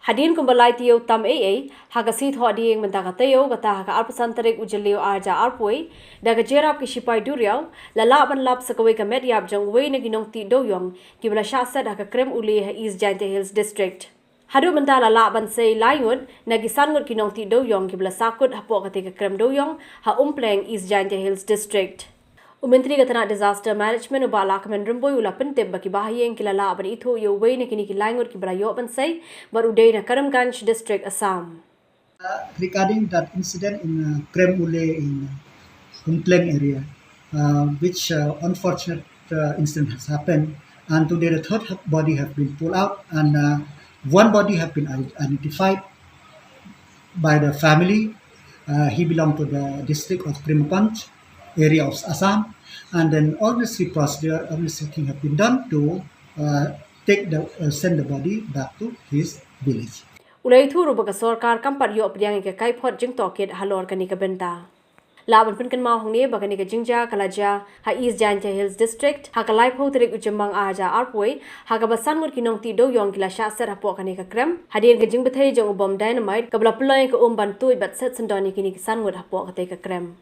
Hadien kumba taiew tam eiei, hakasi thohdeing mynta taiew kata haka arpasan tarik ujaleo arja arpoi, daga jingiarap ki shipai duriaw, lalaban lap sa kawei ka metiap jong uwei na nongtih dwewiong, Kiba syasad haka Krem ule ha East Jaintia Hills District. Haduh mynta lalaban say laingut, nagi ngut ki nongtih dwewiong Kiba sahkut hapoh ketika Krem Dewiong ha Umpleng East Jaintia Hills District. Menteri Kata Disaster Management ubala kemen remboi ula pentib bagi bahaya yang kilala aban itu yo uwei na kini laingut ki berayo bansai berudai na Karimganj District Assam. Regarding that incident in Krem in Umpleng area, which unfortunate incident has happened, and today the third body have been pulled out, and one body have been identified by the family. He belonged to the district of Karimganj area of Assam, and then all the three procedure, everything have been done to send the body back to his village. Ulai itu rubah sorkar kampar yo pediang ke kaipot jeng toket halor kani ke benta. Laban pun kan mau hong ni bagani ke jingja kalaja ha East Jaintia Hills District ha kalai pau tarik ujembang aja arpoi ha ka ngut ki nongtih dwewiong kila syasar hapoh kani ke Krem Hadien ke jing betai jong bom dynamite kabla pulai ke ban tui bat set sendoni kini ke ngut hapoh kate ke Krem.